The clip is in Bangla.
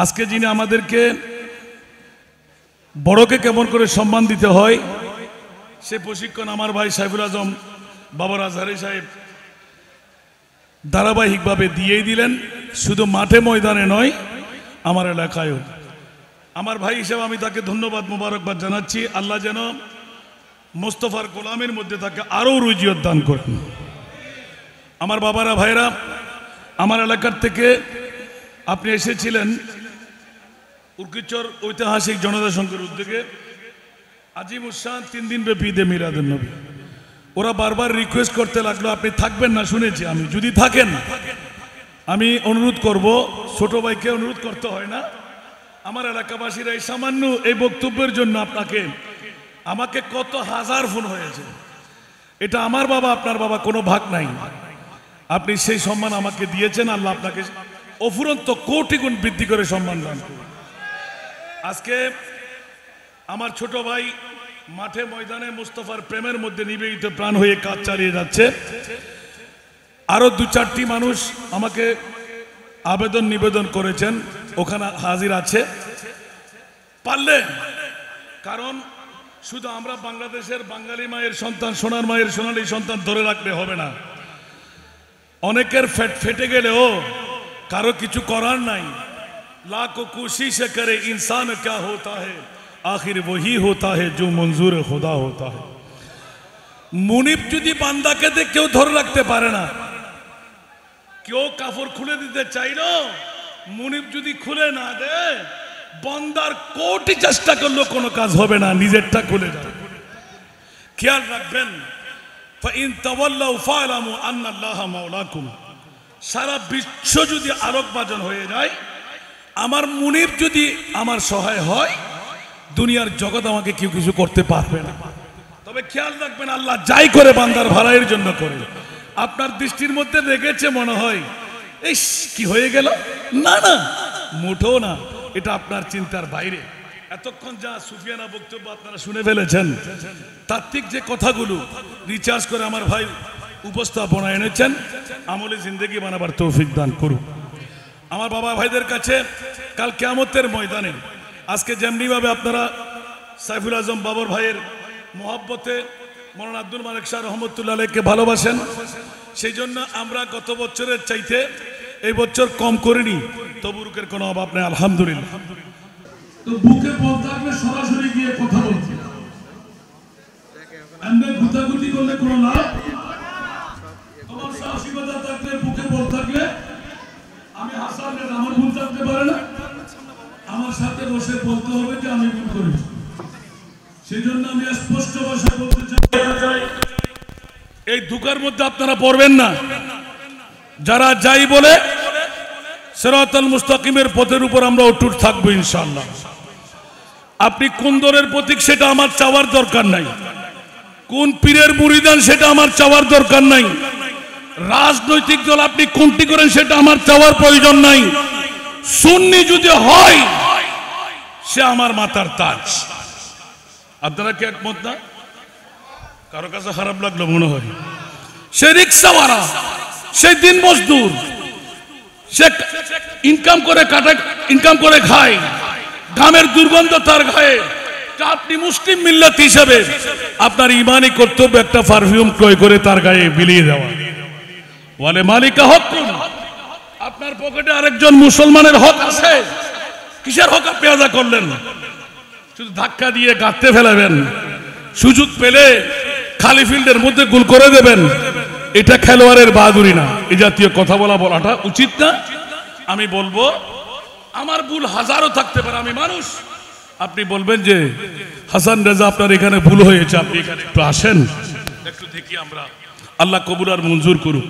আজকে যিনি আমাদেরকে বড়কে কেমন করে সম্মান দিতে হয় সে প্রশিক্ষণ আমার ভাই সাইফুল আজম বাবার আজহারি সাহেব ধারাবাহিকভাবে দিয়েই দিলেন, শুধু মাঠে ময়দানে নয়, আমার এলাকায়ও। আমার ভাই হিসেবে আমি তাকে ধন্যবাদ মোবারকবাদ জানাচ্ছি। আল্লাহ যেন মোস্তফার গোলামের মধ্যে তাকে আরও রুজিয়ত দান করেন। আমার বাবারা ভাইরা, আমার এলাকার থেকে আপনি এসেছিলেন উর্কিচর ঐতিহাসিক জনতা সংঘের উদ্যোগে আজিম উসান 3 দিন ব্যাপী ঈদে মিলাদুন নবী। ওরা বারবার রিকোয়েস্ট করতে লাগলো আপনি থাকবেন না, শুনেছি আমি, যদি থাকেন আমি অনুরোধ করব, ছোট ভাইকে অনুরোধ করতে হয় না, আমার এলাকাবাসীরা এই সামান্য এই বক্তব্যের জন্য আমাকে কত হাজার ফোন হয়েছে। এটা আমার বাবা আপনার বাবা কোনো ভাগ নাই, আপনি সেই সম্মান আমাকে দিয়েছেন, আল্লাহ আপনাকে অফুরন্ত কোটি গুণ বৃদ্ধি করে সম্মান দান করুন। আজকে আমার ছোট ভাই মাঠে ময়দানে মুস্তফার প্রেমের মধ্যে নিবেদিত প্রাণ হয়ে কাজ চালিয়ে যাচ্ছে। আরো 2-4টি মানুষ আমাকে আবেদন নিবেদন করেছেন, ওখানে হাজির আছে পারলে, কারণ শুধু আমরা বাংলাদেশের বাঙালি মায়ের সন্তান, সোনার মায়ের সোনালী সন্তান ধরে রাখলে হবে না। অনেকের ফেটে গেলেও কারো কিছু করার নাই। लाखों कोशिश करे इंसान क्या होता है, आखिर वही होता है जो मंजूर खुदा होता है। मुनिब যদি বান্দাকে দে কেউ ধরে রাখতে পারে না, কেউ কাপড় খুলে দিতে চাইলো, মুনিব যদি খুলে না দে বান্দার কোটি চেষ্টা করলেও কোনো কাজ হবে না, নিজেরটা খুলে যাবে। খেয়াল রাখবেন, ফাইন তাওয়াল্লাউ ফালামু আন্নাল্লাহা মাওলাকুম। সারা বিশ্ব যদি আলোকভাজন হয়ে যায়, আমার মুনিব যদি আমার সহায় হয়, দুনিয়ার জগৎ আমাকে কেউ কিছু করতে পারবে না। তবে খেয়াল রাখবেন, আল্লাহ যাই করে বান্দার ভালাইয়ের জন্য করে। আপনার দৃষ্টির মধ্যে লেগেছে মনে হয় এই কি হয়ে গেল, না না, মুঠো না, এটা আপনার চিন্তার বাইরে। এতক্ষণ যা সুফিয়ানা বক্তব্য আপনারা শুনে ফেলেছেন, তাত্ত্বিক যে কথাগুলো রিচার্জ করে আমার ভাই উপস্থাপনা এনেছেন, আমলে জিন্দেগি বানাবার তৌফিক দান করুন। আমার বাবা ভাইদের কাছে কাল কিয়ামতের ময়দানে আজকে যেমনিভাবে আপনারা সাইফুল আজম বাবর ভাইয়ের মহব্বতে মৌলানা আব্দুল মালিক শাহ রহমতুল্লাহ আলাইহিকে ভালোবাসেন, সেই জন্য আমরা গত বছরের চাইতে এই বছর কম করিনি, তবুরুকের কোনো অভাব নেই আলহামদুলিল্লাহ। তো বুকে বল থাকলে সরাসরি গিয়ে কথা বলছি, এমনি গুতাগুতি করলে কোনো লাভ। তোমার সাহসিকতা থাকলে, বুকে বল থাকলে, আমি হাসানের আমার ভুল থাকতে পারে না, আমার সাথে বসে বলতে হবে যে আমি ভুল করেছি। সেই জন্য আমি স্পষ্ট ভাষায় বলতে চাই, এই ধোঁকার মধ্যে আপনারা পড়বেন না। যারা যাই বলে সিরাতাল মুস্তাকিমের পথের উপর আমরা অটুট থাকবো ইনশাআল্লাহ। আপনি কোন দলের প্রতীক সেটা আমার চাওয়ার দরকার নাই, কোন পীরের মুরিদান সেটা আমার চাওয়ার দরকার নাই, রাজনৈতিক দল আপনি কোনটি করেন সেটা আমার চাওয়ার প্রয়োজন নাই। সুন্নি যদি হয় সে আমার মাথার তাজ। আপনারা কি একমত না? কারো কাছে খারাপ লাগলো মনে হয়। সে রিক্সাওয়ালা, সে দিন মজদুর, সে ইনকাম করে খায়, ঘামের দুর্গন্ধ তার গায়ে। আপনি মুসলিম মিল্লাত হিসেবে আপনার ইমানি কর্তব্য একটা পারফিউম ক্রয় করে তার গায়ে বিলিয়ে দেওয়া। ওয়ালে মালিকা হকুন, আপনার পকেটে আরেকজন মুসলমানের হক আছে, কিসের হক আপনি আদা করলেন? শুধু ধাক্কা দিয়ে গাঁতে ফেলাবেন, সুযোগ পেলে খালি ফিল্ডের মধ্যে গোল করে দেবেন, এটা খেলোয়াড়ের বাহাদুরি না। এই জাতীয় কথা বলাটা উচিত না। আমি বলবো, আমার ভুল হাজারও থাকতে পারে, আমি মানুষ। আপনি বলবেন যে হাসান রেজা আপনার এখানে ভুল হয়েছে, আপনি এখানে একটু আসেন, একটু দেখি আমরা, আল্লাহ কবুল আর মঞ্জুর করুক।